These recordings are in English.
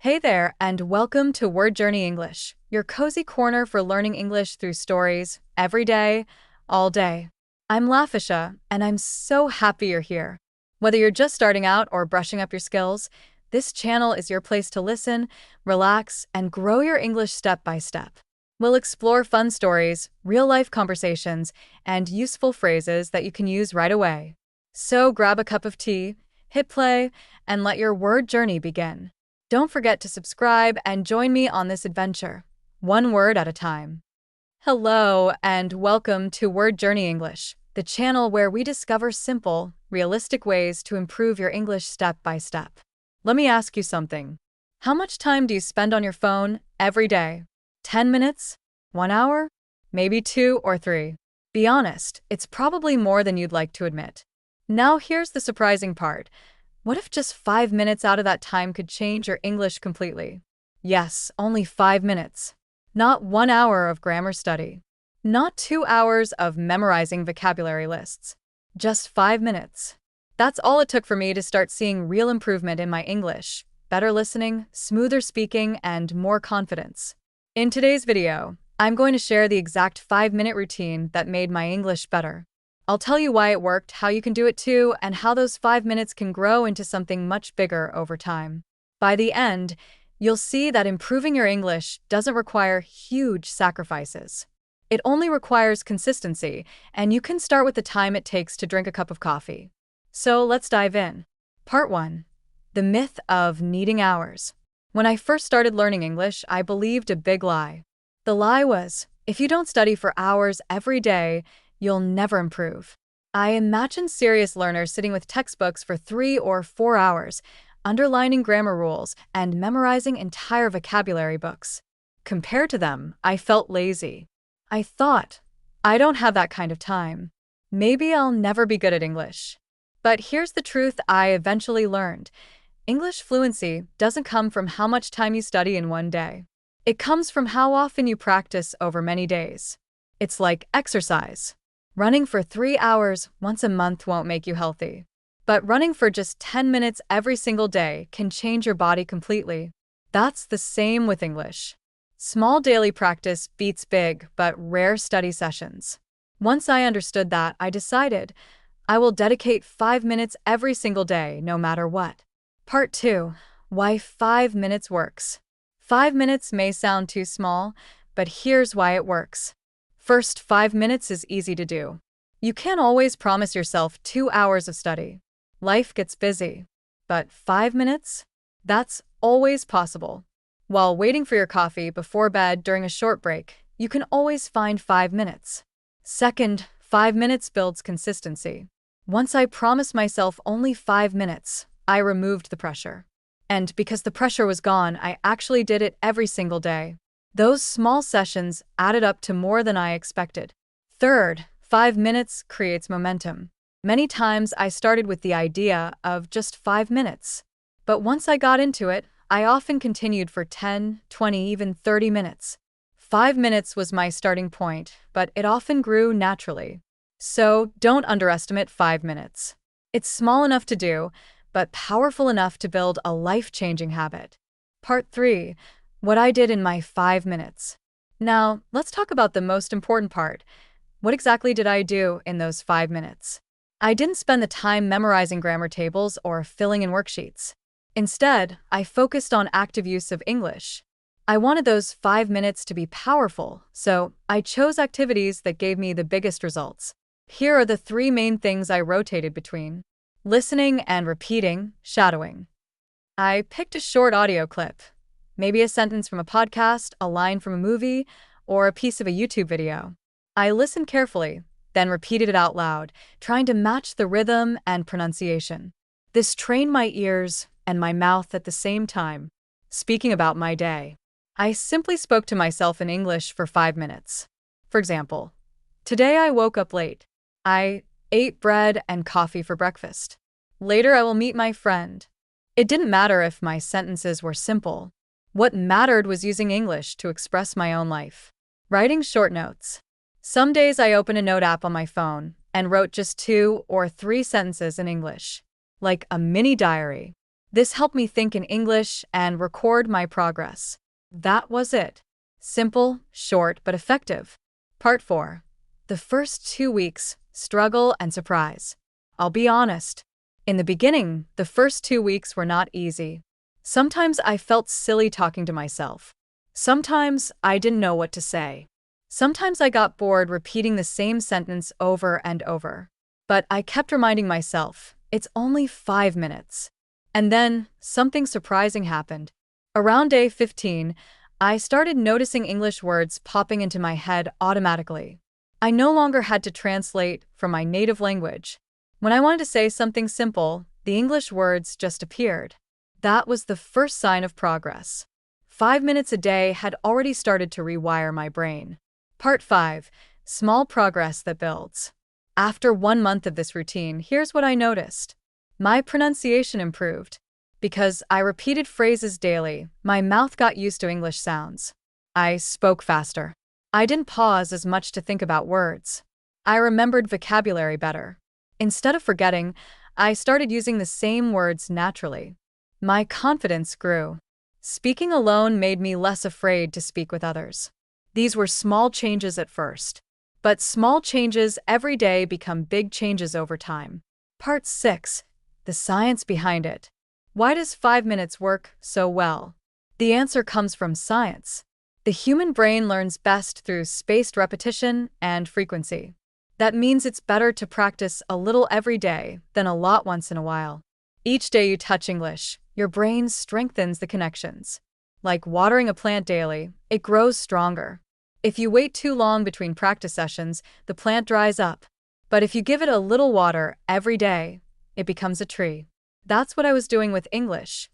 Hey there, and welcome to Word Journey English, your cozy corner for learning English through stories, every day, all day. I'm Lafisha, and I'm so happy you're here. Whether you're just starting out or brushing up your skills, this channel is your place to listen, relax, and grow your English step by step. We'll explore fun stories, real-life conversations, and useful phrases that you can use right away. So grab a cup of tea, hit play, and let your word journey begin. Don't forget to subscribe and join me on this adventure, one word at a time. Hello, and welcome to Word Journey English, the channel where we discover simple, realistic ways to improve your English step by step. Let me ask you something. How much time do you spend on your phone every day? 10 minutes? 1 hour? Maybe 2 or 3? Be honest, it's probably more than you'd like to admit. Now here's the surprising part. What if just 5 minutes out of that time could change your English completely? Yes, only 5 minutes. Not 1 hour of grammar study. Not 2 hours of memorizing vocabulary lists. Just 5 minutes. That's all it took for me to start seeing real improvement in my English. Better listening, smoother speaking, and more confidence. In today's video, I'm going to share the exact 5-minute routine that made my English better. I'll tell you why it worked, how you can do it too, and how those 5 minutes can grow into something much bigger over time. By the end, you'll see that improving your English doesn't require huge sacrifices. It only requires consistency, and you can start with the time it takes to drink a cup of coffee. So let's dive in. Part 1. The myth of needing hours. When I first started learning English, I believed a big lie. The lie was, if you don't study for hours every day, you'll never improve. I imagine serious learners sitting with textbooks for 3 or 4 hours, underlining grammar rules, and memorizing entire vocabulary books. Compared to them, I felt lazy. I thought, I don't have that kind of time. Maybe I'll never be good at English. But here's the truth I eventually learned. English fluency doesn't come from how much time you study in one day. It comes from how often you practice over many days. It's like exercise. Running for 3 hours once a month won't make you healthy. But running for just 10 minutes every single day can change your body completely. That's the same with English. Small daily practice beats big but rare study sessions. Once I understood that, I decided I will dedicate 5 minutes every single day, no matter what. Part 2. Why 5 minutes works. 5 minutes may sound too small, but here's why it works. First, 5 minutes is easy to do. You can't always promise yourself 2 hours of study. Life gets busy. But 5 minutes? That's always possible. While waiting for your coffee before bed during a short break, you can always find 5 minutes. Second, 5 minutes builds consistency. Once I promised myself only 5 minutes, I removed the pressure. And because the pressure was gone, I actually did it every single day. Those small sessions added up to more than I expected. Third, 5 minutes creates momentum. Many times I started with the idea of just 5 minutes. But once I got into it, I often continued for 10, 20, even 30 minutes. 5 minutes was my starting point, but it often grew naturally. So don't underestimate 5 minutes. It's small enough to do, but powerful enough to build a life-changing habit. Part 3. What I did in my 5 minutes. Now, let's talk about the most important part. What exactly did I do in those 5 minutes? I didn't spend the time memorizing grammar tables or filling in worksheets. Instead, I focused on active use of English. I wanted those 5 minutes to be powerful, so I chose activities that gave me the biggest results. Here are the 3 main things I rotated between: listening and repeating, shadowing. I picked a short audio clip. Maybe a sentence from a podcast, a line from a movie, or a piece of a YouTube video. I listened carefully, then repeated it out loud, trying to match the rhythm and pronunciation. This trained my ears and my mouth at the same time. Speaking about my day, I simply spoke to myself in English for 5 minutes. For example, today I woke up late. I ate bread and coffee for breakfast. Later I will meet my friend. It didn't matter if my sentences were simple. What mattered was using English to express my own life. Writing short notes. Some days I opened a note app on my phone and wrote just 2 or 3 sentences in English, like a mini diary. This helped me think in English and record my progress. That was it. Simple, short, but effective. Part 4. The first 2 weeks, struggle and surprise. I'll be honest. In the beginning, the first 2 weeks were not easy. Sometimes I felt silly talking to myself. Sometimes I didn't know what to say. Sometimes I got bored repeating the same sentence over and over. But I kept reminding myself, it's only 5 minutes. And then, something surprising happened. Around day 15, I started noticing English words popping into my head automatically. I no longer had to translate from my native language. When I wanted to say something simple, the English words just appeared. That was the first sign of progress. 5 minutes a day had already started to rewire my brain. Part 5. Small progress that builds. After 1 month of this routine, here's what I noticed. My pronunciation improved. Because I repeated phrases daily, my mouth got used to English sounds. I spoke faster. I didn't pause as much to think about words. I remembered vocabulary better. Instead of forgetting, I started using the same words naturally. My confidence grew. Speaking alone made me less afraid to speak with others. These were small changes at first. But small changes every day become big changes over time. Part 6. The science behind it. Why does 5 minutes work so well? The answer comes from science. The human brain learns best through spaced repetition and frequency. That means it's better to practice a little every day than a lot once in a while. Each day you touch English, your brain strengthens the connections. Like watering a plant daily, it grows stronger. If you wait too long between practice sessions, the plant dries up. But if you give it a little water every day, it becomes a tree. That's what I was doing with English.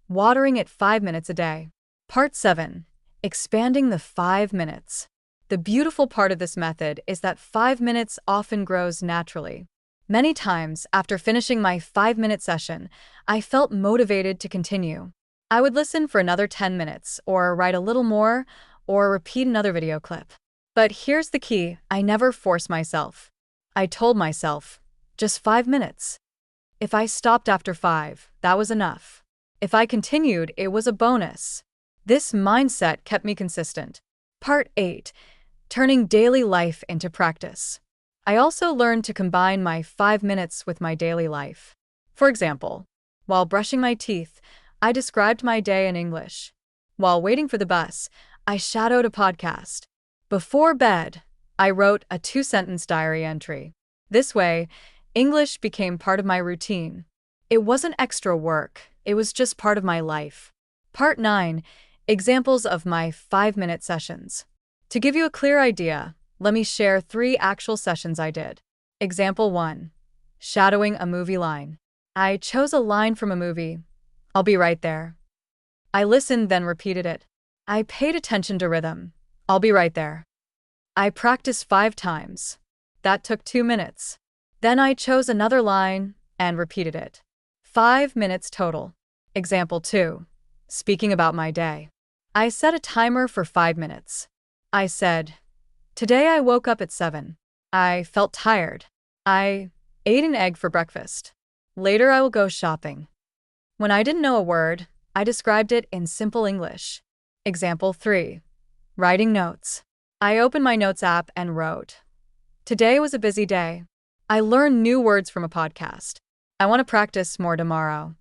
Watering it 5 minutes a day. Part 7. Expanding the 5 minutes. The beautiful part of this method is that 5 minutes often grows naturally. Many times, after finishing my 5-minute session, I felt motivated to continue. I would listen for another 10 minutes, or write a little more, or repeat another video clip. But here's the key, I never forced myself. I told myself, just 5 minutes. If I stopped after 5, that was enough. If I continued, it was a bonus. This mindset kept me consistent. Part 8. Turning daily life into practice. I also learned to combine my 5 minutes with my daily life. For example, while brushing my teeth, I described my day in English. While waiting for the bus, I shadowed a podcast. Before bed, I wrote a 2-sentence diary entry. This way, English became part of my routine. It wasn't extra work, it was just part of my life. Part 9. Examples of my 5-minute sessions. To give you a clear idea, let me share 3 actual sessions I did. Example 1. Shadowing a movie line. I chose a line from a movie. I'll be right there. I listened, then repeated it. I paid attention to rhythm. I'll be right there. I practiced 5 times. That took 2 minutes. Then I chose another line and repeated it. 5 minutes total. Example 2. Speaking about my day. I set a timer for 5 minutes. I said, today I woke up at 7. I felt tired. I ate an egg for breakfast. Later I will go shopping. When I didn't know a word, I described it in simple English. Example 3. Writing notes. I opened my notes app and wrote, today was a busy day. I learned new words from a podcast. I want to practice more tomorrow.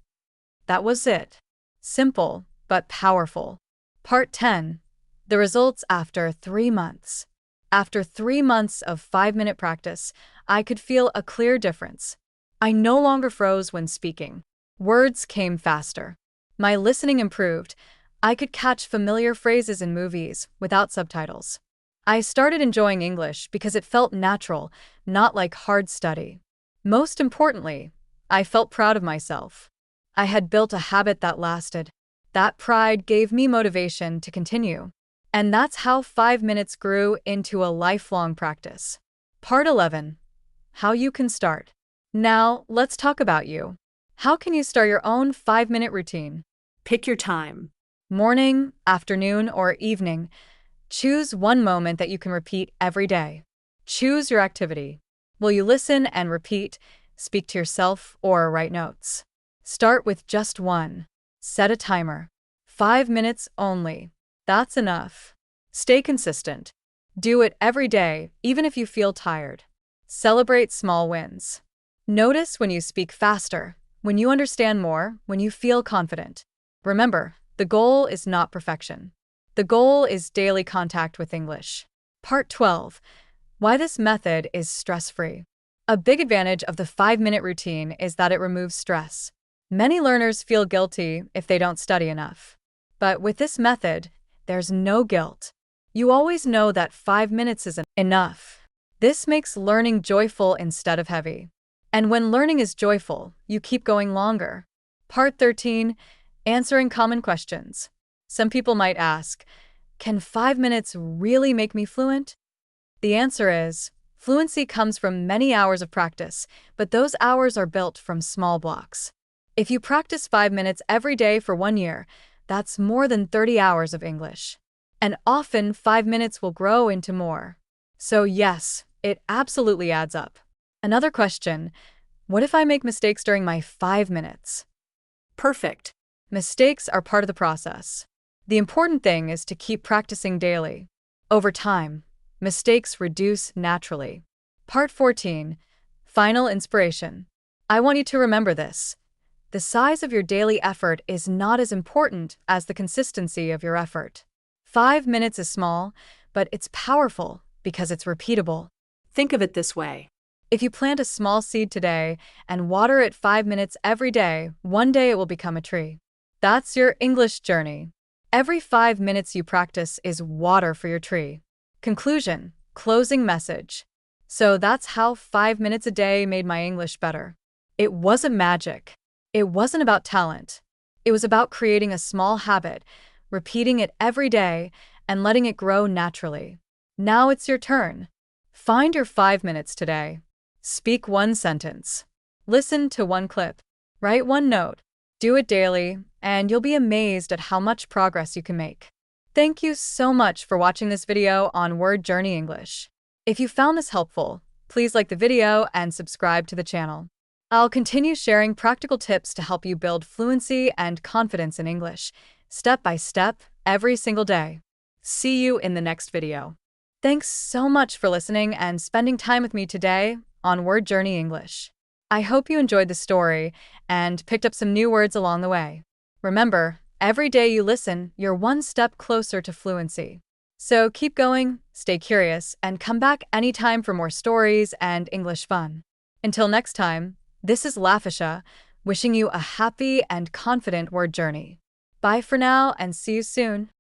That was it. Simple, but powerful. Part 10. The results after 3 months. After 3 months of 5-minute practice, I could feel a clear difference. I no longer froze when speaking. Words came faster. My listening improved. I could catch familiar phrases in movies without subtitles. I started enjoying English because it felt natural, not like hard study. Most importantly, I felt proud of myself. I had built a habit that lasted. That pride gave me motivation to continue. And that's how 5 minutes grew into a lifelong practice. Part 11. How you can start. Now, let's talk about you. How can you start your own 5-minute routine? Pick your time. Morning, afternoon, or evening. Choose one moment that you can repeat every day. Choose your activity. Will you listen and repeat, speak to yourself, or write notes? Start with just one. Set a timer. 5 minutes only. That's enough. Stay consistent. Do it every day, even if you feel tired. Celebrate small wins. Notice when you speak faster, when you understand more, when you feel confident. Remember, the goal is not perfection. The goal is daily contact with English. Part 12. Why this method is stress-free. A big advantage of the 5-minute routine is that it removes stress. Many learners feel guilty if they don't study enough. But with this method, there's no guilt. You always know that 5 minutes is enough. This makes learning joyful instead of heavy. And when learning is joyful, you keep going longer. Part 13. Answering common questions. Some people might ask, can 5 minutes really make me fluent? The answer is, fluency comes from many hours of practice, but those hours are built from small blocks. If you practice 5 minutes every day for 1 year, that's more than 30 hours of English. And often 5 minutes will grow into more. So yes, it absolutely adds up. Another question, what if I make mistakes during my 5 minutes? Perfect. Mistakes are part of the process. The important thing is to keep practicing daily. Over time, mistakes reduce naturally. Part 14. Final inspiration. I want you to remember this. The size of your daily effort is not as important as the consistency of your effort. 5 minutes is small, but it's powerful because it's repeatable. Think of it this way. If you plant a small seed today and water it 5 minutes every day, one day it will become a tree. That's your English journey. Every 5 minutes you practice is water for your tree. Conclusion, closing message. So that's how 5 minutes a day made my English better. It wasn't magic. It wasn't about talent. It was about creating a small habit, repeating it every day, and letting it grow naturally. Now it's your turn. Find your 5 minutes today. Speak 1 sentence. Listen to 1 clip. Write 1 note. Do it daily, and you'll be amazed at how much progress you can make. Thank you so much for watching this video on Word Journey English. If you found this helpful, please like the video and subscribe to the channel. I'll continue sharing practical tips to help you build fluency and confidence in English, step by step, every single day. See you in the next video. Thanks so much for listening and spending time with me today on Word Journey English. I hope you enjoyed the story and picked up some new words along the way. Remember, every day you listen, you're 1 step closer to fluency. So keep going, stay curious, and come back anytime for more stories and English fun. Until next time, this is Lafisha, wishing you a happy and confident word journey. Bye for now and see you soon.